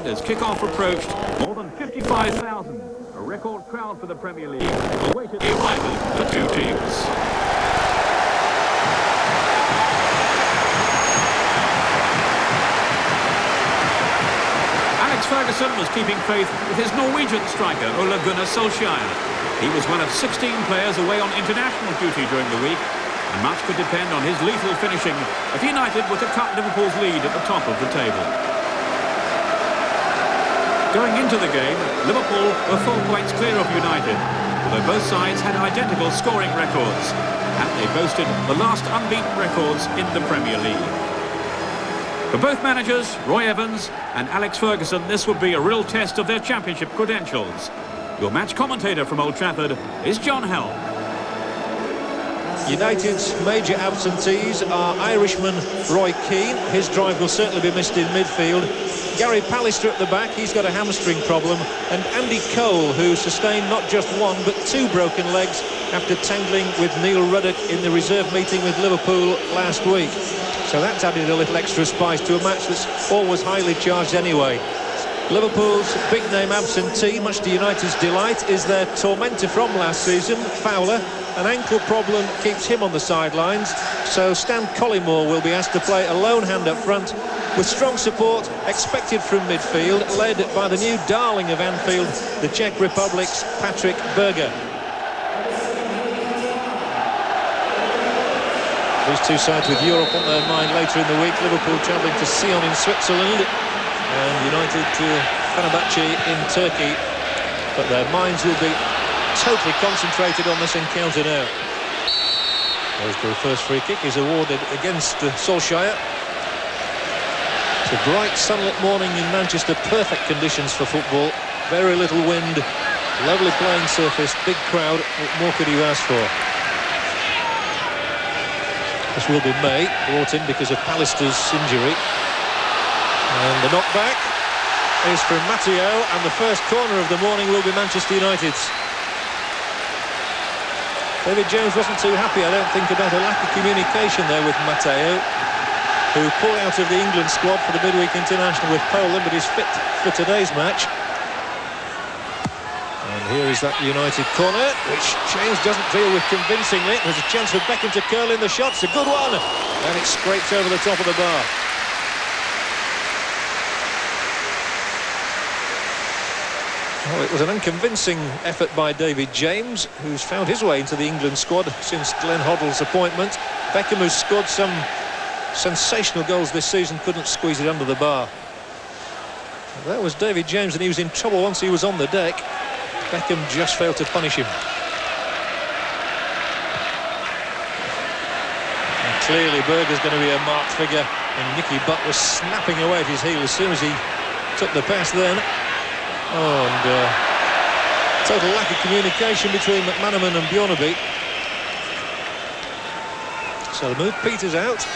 As kick-off approached, more than 55,000, a record crowd for the Premier League, awaited the arrival of the two teams. Alex Ferguson was keeping faith with his Norwegian striker, Ole Gunnar Solskjaer. He was one of 16 players away on international duty during the week, and much could depend on his lethal finishing if United were to cut Liverpool's lead at the top of the table. Going into the game, Liverpool were 4 points clear of United, although both sides had identical scoring records, and they boasted the last unbeaten records in the Premier League. For both managers, Roy Evans and Alex Ferguson, this would be a real test of their championship credentials. Your match commentator from Old Trafford is John Helm. United's major absentees are Irishman Roy Keane. His drive will certainly be missed in midfield. Gary Pallister at the back, he's got a hamstring problem. And Andy Cole, who sustained not just 1 but 2 broken legs after tangling with Neil Ruddock in the reserve meeting with Liverpool last week. So that's added a little extra spice to a match that's always highly charged anyway. Liverpool's big-name absentee, much to United's delight, is their tormentor from last season, Fowler. An ankle problem keeps him on the sidelines, so Stan Collymore will be asked to play a lone hand up front, with strong support expected from midfield, led by the new darling of Anfield, the Czech Republic's Patrick Berger. These two sides with Europe on their mind later in the week. Liverpool travelling to Sion in Switzerland, and United to Fenerbahce in Turkey. But their minds will be totally concentrated on this encounter now. As the first free kick is awarded against Solskjaer. It's a bright sunlit morning in Manchester, perfect conditions for football, very little wind, lovely playing surface, big crowd. What more could you ask for? This will be May, brought in because of Pallister's injury. And the knockback is from Matteo, and the first corner of the morning will be Manchester United's. David James wasn't too happy, I don't think, about a lack of communication there with Matteo, who pulled out of the England squad for the midweek international with Poland, but is fit for today's match. And here is that United corner, which James doesn't deal with convincingly. There's a chance for Beckham to curl in the shot. It's a good one, and it scrapes over the top of the bar. Well, it was an unconvincing effort by David James, who's found his way into the England squad since Glenn Hoddle's appointment. Beckham, who's scored some sensational goals this season, couldn't squeeze it under the bar. That was David James, and he was in trouble once he was on the deck. Beckham just failed to punish him. And clearly Berger's going to be a marked figure, and Nicky Butt was snapping away at his heel as soon as he took the pass then. Oh, and total lack of communication between McManaman and Bjornaby. So the move peters out.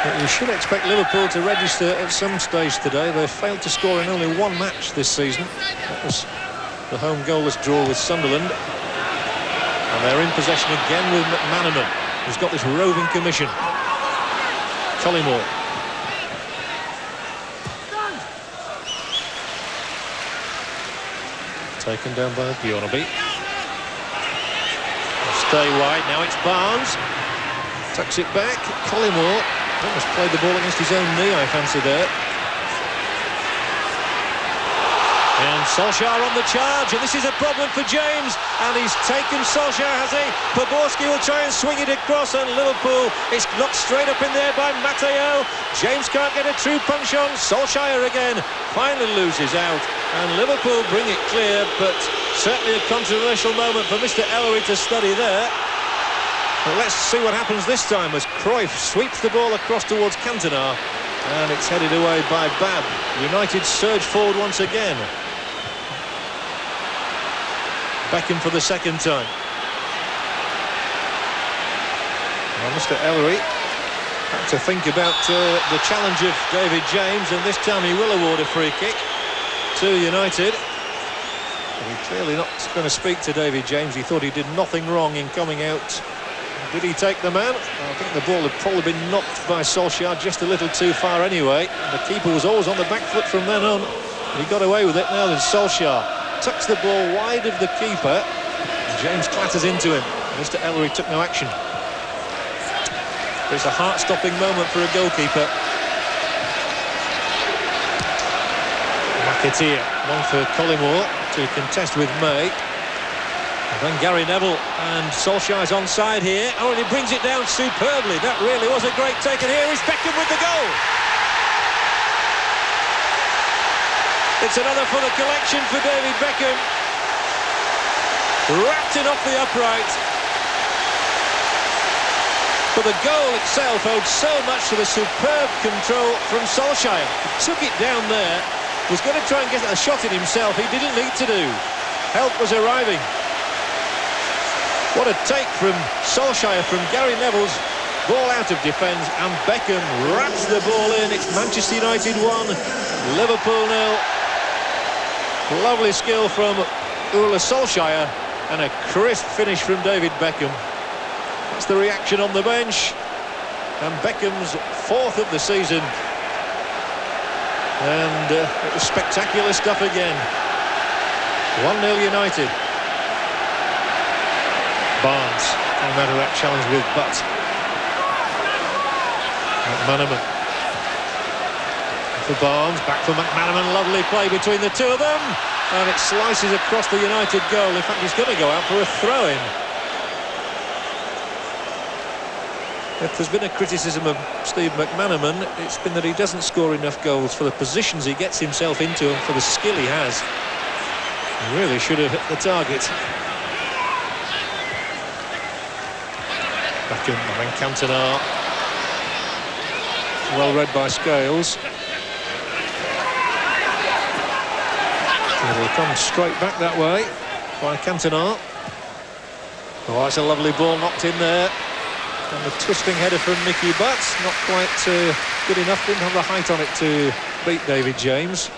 But we should expect Liverpool to register at some stage today. They've failed to score in only 1 match this season. That was the home goalless draw with Sunderland. And they're in possession again with McManaman, who's got this roving commission. Collymore. Taken down by Bjornaby. Stay wide, now it's Barnes. Tucks it back, Collymore. Almost played the ball against his own knee, I fancy there. And Solskjaer on the charge, and this is a problem for James. And he's taken Solskjaer, has he? Poborski will try and swing it across, and Liverpool is knocked straight up in there by Matteo. James can't get a true punch on. Solskjaer again finally loses out, and Liverpool bring it clear, but certainly a controversial moment for Mr. Ellery to study there. But let's see what happens this time as Cruyff sweeps the ball across towards Cantona, and it's headed away by Babb. United surge forward once again. Beckham for the second time. Well, Mr. Ellery had to think about the challenge of David James, and this time he will award a free kick to United. But he's clearly not going to speak to David James. He thought he did nothing wrong in coming out Did he take the man? I think the ball had probably been knocked by Solskjaer just a little too far anyway. The keeper was always on the back foot from then on. He got away with it. Now then Solskjaer tucks the ball wide of the keeper. James clatters into him. Mr. Ellery took no action. It's a heart-stopping moment for a goalkeeper. McAteer, one for Collymore to contest with May. And then Gary Neville, and Solskjaer's onside here. Oh, and he brings it down superbly. That really was a great take, and here is Beckham with the goal. It's another for the collection for David Beckham. Wrapped it off the upright. But the goal itself owed so much to the superb control from Solskjaer. He took it down there, was going to try and get a shot in himself. He didn't need to do. Help was arriving. What a take from Solskjaer from Gary Neville's ball out of defence, and Beckham wraps the ball in. It's Manchester United 1, Liverpool 0. Lovely skill from Ole Solskjaer and a crisp finish from David Beckham. That's the reaction on the bench, and Beckham's 4th of the season, and it was spectacular stuff again. 1-0 United. Barnes came out of that challenge with butt. McManaman for Barnes, back for McManaman. Lovely play between the two of them, and it slices across the United goal. In fact, he's going to go out for a throw-in. If there's been a criticism of Steve McManaman, it's been that he doesn't score enough goals for the positions he gets himself into and for the skill he has. He really should have hit the target. Beckham and then Cantona. Well read by Scales. It'll come straight back that way by Cantona. Oh, it's a lovely ball knocked in there. And the twisting header from Mickey Butts, not quite good enough, didn't have the height on it to beat David James.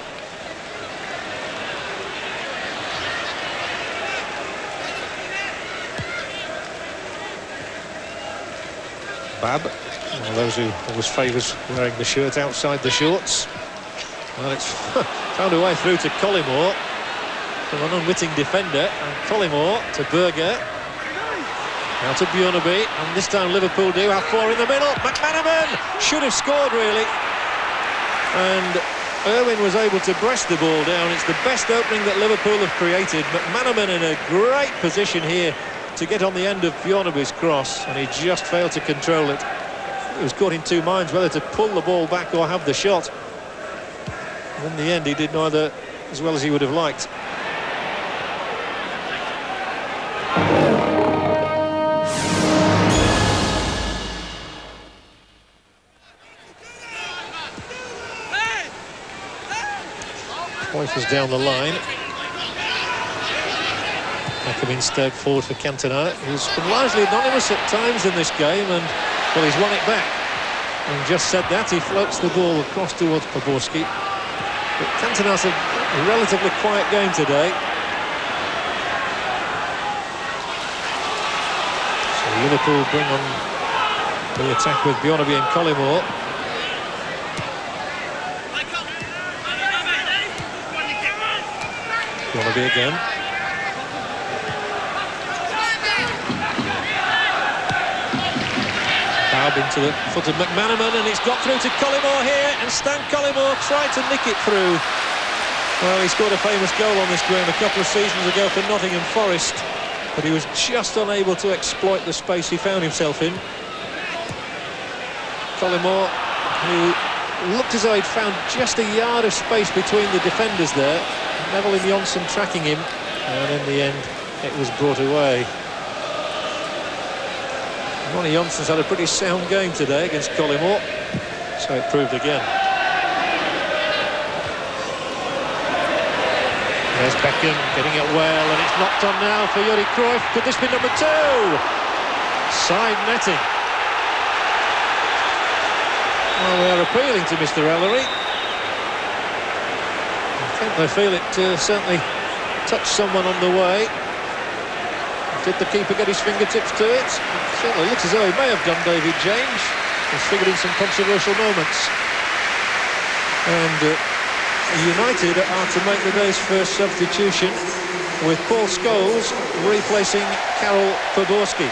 Bab, one of those who always favours wearing the shirt outside the shorts. Well, it's found a way through to Collymore, from an unwitting defender, and Collymore to Berger. Now to Bjornaby, and this time Liverpool do have 4 in the middle. McManaman should have scored, really. And Irwin was able to breast the ball down. It's the best opening that Liverpool have created. McManaman in a great position here to get on the end of Bjornaby's cross, and he just failed to control it. He was caught in two minds whether to pull the ball back or have the shot. And in the end, he did neither as well as he would have liked. Pointers down the line. Beckham instead forward for Cantona, who's been largely anonymous at times in this game, and well, he's won it back. And just said that, he floats the ball across towards Poborski. But Cantona's a relatively quiet game today. So Liverpool bring on the attack with Bjornaby and Collymore. Bjornaby again. Bab into the foot of McManaman, and it's got through to Collymore here, and Stan Collymore tried to nick it through. Well, he scored a famous goal on this ground a couple of seasons ago for Nottingham Forest, but he was just unable to exploit the space he found himself in. Collymore, who looked as though he'd found just a yard of space between the defenders there. Neville and Johnson tracking him, and in the end it was brought away. Ronnie Johnson's had a pretty sound game today against Collymore, so it proved again. There's Beckham getting it well, and it's knocked on now for Johan Cruyff. Could this be number 2? Side netting. Well, they are appealing to Mr. Ellery. I think they feel it certainly touched someone on the way. Did the keeper get his fingertips to it? It certainly looks as though he may have done, David James. He's figured in some controversial moments. And United are to make the day's first substitution, with Paul Scholes replacing Karol Poborski.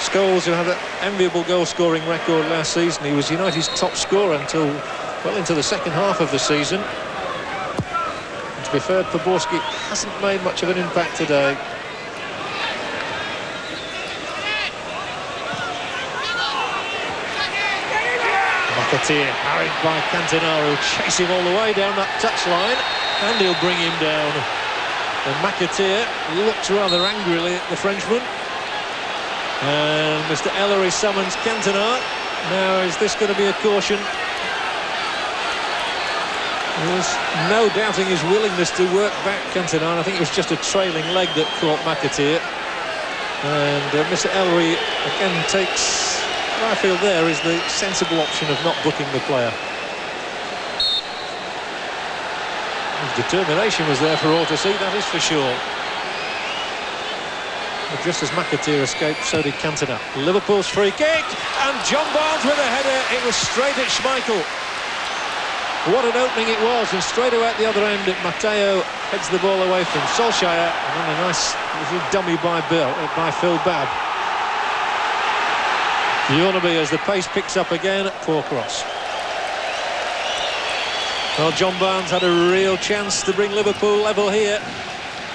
Scholes, who had an enviable goal-scoring record last season, he was United's top scorer until well into the second half of the season. And to be fair, Poborski hasn't made much of an impact today. McAteer harried by Cantona, who'll chase him all the way down that touchline, and he'll bring him down. And McAteer looks rather angrily at the Frenchman. And Mr. Ellery summons Cantona. Now, is this going to be a caution? There's no doubting his willingness to work back Cantona. I think it was just a trailing leg that caught McAteer. And Mr. Ellery again takes, what I feel there is the sensible option of not booking the player. His determination was there for all to see, that is for sure. But just as McAteer escaped, so did Cantona. Liverpool's free kick, and John Barnes with a header. It was straight at Schmeichel. What an opening it was, and straight away at the other end, Matteo heads the ball away from Solskjaer, and then a nice little dummy by Phil Babb. Bjornaby, as the pace picks up again, poor cross. Well, John Barnes had a real chance to bring Liverpool level here.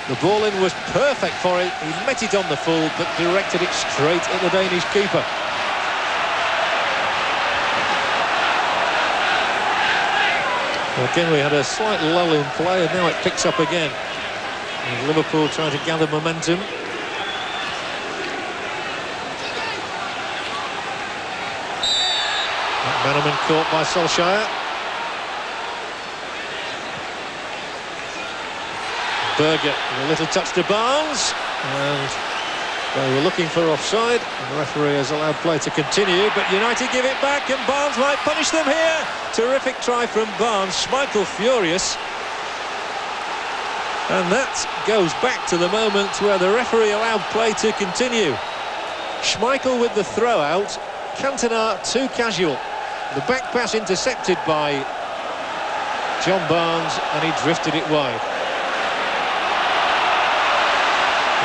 The ball in was perfect for it. He met it on the full, but directed it straight at the Danish keeper. Again, we had a slight lull in play, and now it picks up again. And Liverpool trying to gather momentum. McManaman caught by Solskjaer. Berger, a little touch to Barnes, and they were looking for offside, and the referee has allowed play to continue, but United give it back, and Barnes might punish them here. Terrific try from Barnes, Schmeichel furious, and that goes back to the moment where the referee allowed play to continue. Schmeichel with the throw out, Cantona too casual. The back pass intercepted by John Barnes, and he drifted it wide.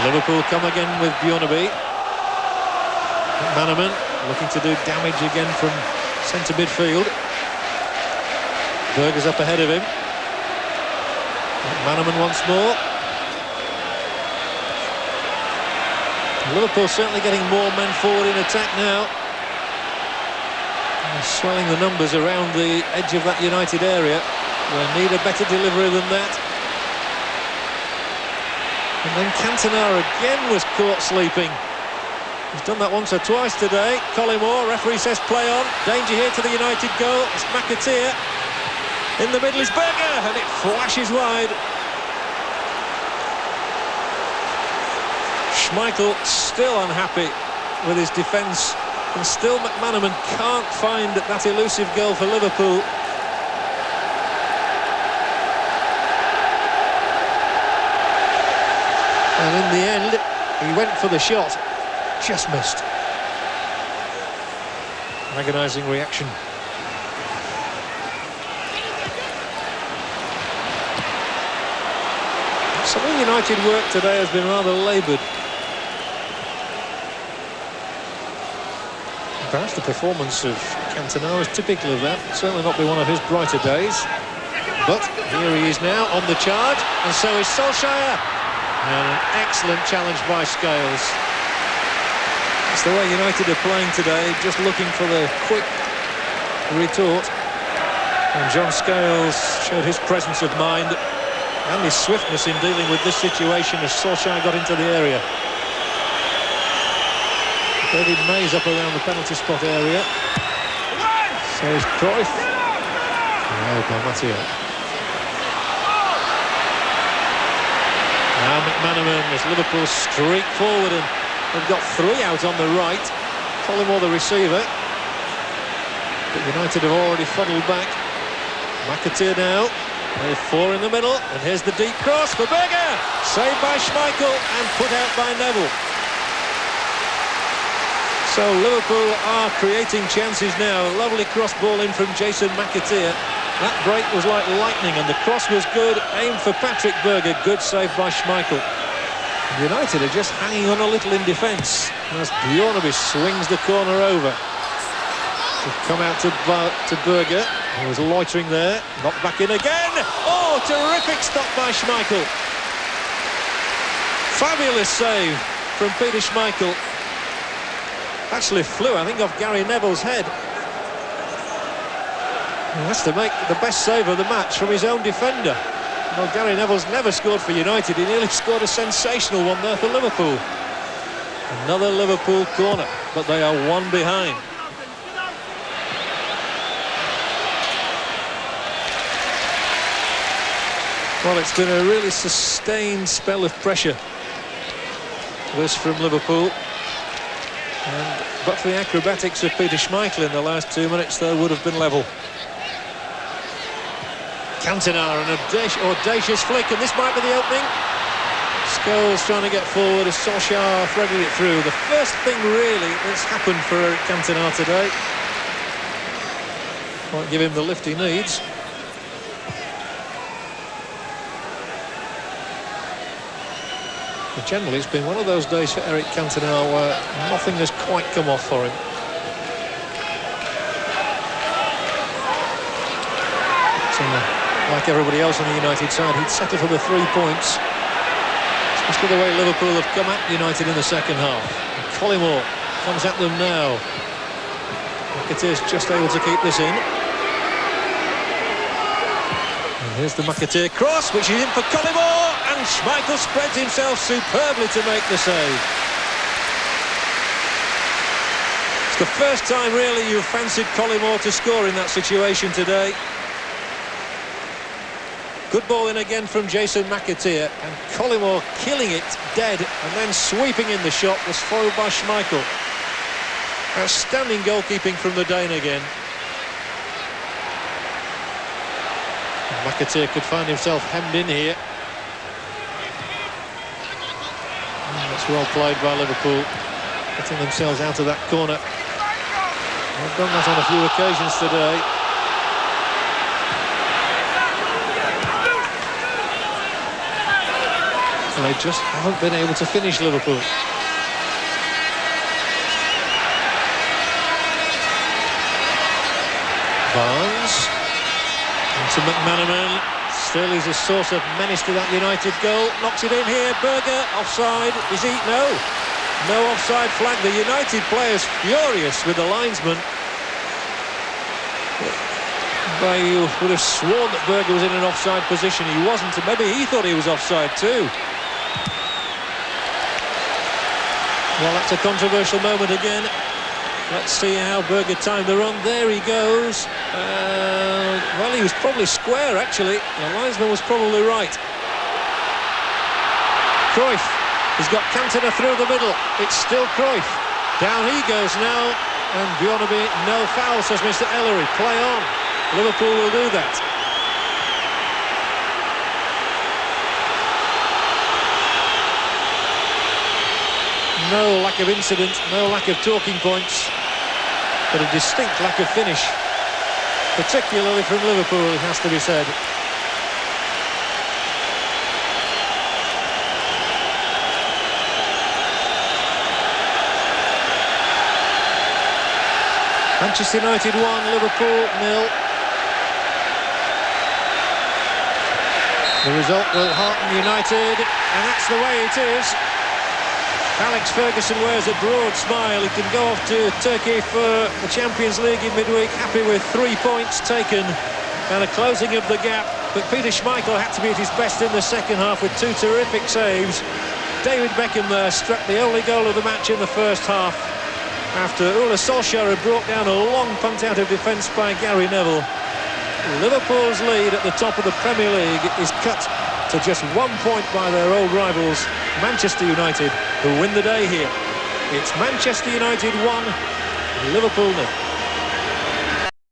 Liverpool come again with Bjornaby. McManaman looking to do damage again from centre midfield. Berger's up ahead of him. McManaman once more. Liverpool certainly getting more men forward in attack now. They're swelling the numbers around the edge of that United area. They need a better delivery than that. And then Cantona again was caught sleeping. He's done that once or twice today. Collymore, referee says play on. Danger here to the United goal. It's McAteer. In the middle is Berger, and it flashes wide. Schmeichel still unhappy with his defence, and still McManaman can't find that elusive goal for Liverpool. And in the end, he went for the shot, just missed. Agonising reaction. Some of United work today has been rather laboured. Perhaps the performance of Cantona is typical of that. Certainly not been one of his brighter days. But here he is now on the charge, and so is Solskjaer. And an excellent challenge by Scales. It's the way United are playing today, just looking for the quick retort. And John Scales showed his presence of mind and his swiftness in dealing with this situation as Solskjaer got into the area. David May's up around the penalty spot area. So is Cruyff. Oh, by Matteo. Now McManaman as Liverpool streak forward, and they've got three out on the right. Collymore the receiver. But United have already funneled back. McAteer now. There's 4 in the middle, and here's the deep cross for Berger. Saved by Schmeichel and put out by Neville. So Liverpool are creating chances now. A lovely cross ball in from Jason McAteer. That break was like lightning, and the cross was good. Aimed for Patrick Berger. Good save by Schmeichel. United are just hanging on a little in defence as Bjorneby swings the corner over. To come out to Berger, who was loitering there. Knocked back in again. Oh, terrific stop by Schmeichel. Fabulous save from Peter Schmeichel. Actually flew, I think, off Gary Neville's head. He has to make the best save of the match from his own defender. Well, Gary Neville's never scored for United. He nearly scored a sensational one there for Liverpool. Another Liverpool corner, but they are 1 behind. Well, it's been a really sustained spell of pressure, this from Liverpool. But for the acrobatics of Peter Schmeichel in the last 2 minutes, there would have been level. Cantona, an audacious flick, and this might be the opening. Scholes trying to get forward as Solskjaer threaded it through. The first thing really that's happened for Cantona today. Might give him the lift he needs. But generally, it's been one of those days for Eric Cantona where nothing has quite come off for him. Like everybody else on the United side, he'd settle for the 3 points. Especially the way Liverpool have come at United in the second half. And Collymore comes at them now. McAteer's just able to keep this in. And here's the McAteer cross, which is in for Collymore, and Schmeichel spreads himself superbly to make the save. It's the first time really you've fancied Collymore to score in that situation today. Good ball in again from Jason McAteer, and Collymore killing it dead and then sweeping in the shot was foiled by Schmeichel. Outstanding goalkeeping from the Dane again. And McAteer could find himself hemmed in here. And that's well played by Liverpool, getting themselves out of that corner. They've done that on a few occasions today. And they just haven't been able to finish Liverpool. Barnes into McManaman. Still he's a source of menace to that United goal. Knocks it in here. Berger offside. Is he? No offside flag. The United players furious with the linesman. But you would have sworn that Berger was in an offside position. He wasn't, and maybe he thought he was offside too. Well, that's a controversial moment again. Let's see how Berger timed the run. There he goes. Well, he was probably square, actually. The linesman was probably right. Cruyff. He's got Cantona through the middle. It's still Cruyff. Down he goes now. And Bjorneby, no foul, says Mr. Ellery. Play on. Liverpool will do that. No lack of incident, no lack of talking points, but a distinct lack of finish, particularly from Liverpool, it has to be said. Manchester United 1, Liverpool 0. The result will hearten United, and that's the way it is. Alex Ferguson wears a broad smile. He can go off to Turkey for the Champions League in midweek, happy with 3 points taken and a closing of the gap. But Peter Schmeichel had to be at his best in the second half with 2 terrific saves. David Beckham there struck the only goal of the match in the first half after Ole Solskjaer had brought down a long punt out of defence by Gary Neville. Liverpool's lead at the top of the Premier League is cut to just 1 point by their old rivals, Manchester United, who win the day here. It's Manchester United 1, Liverpool 0.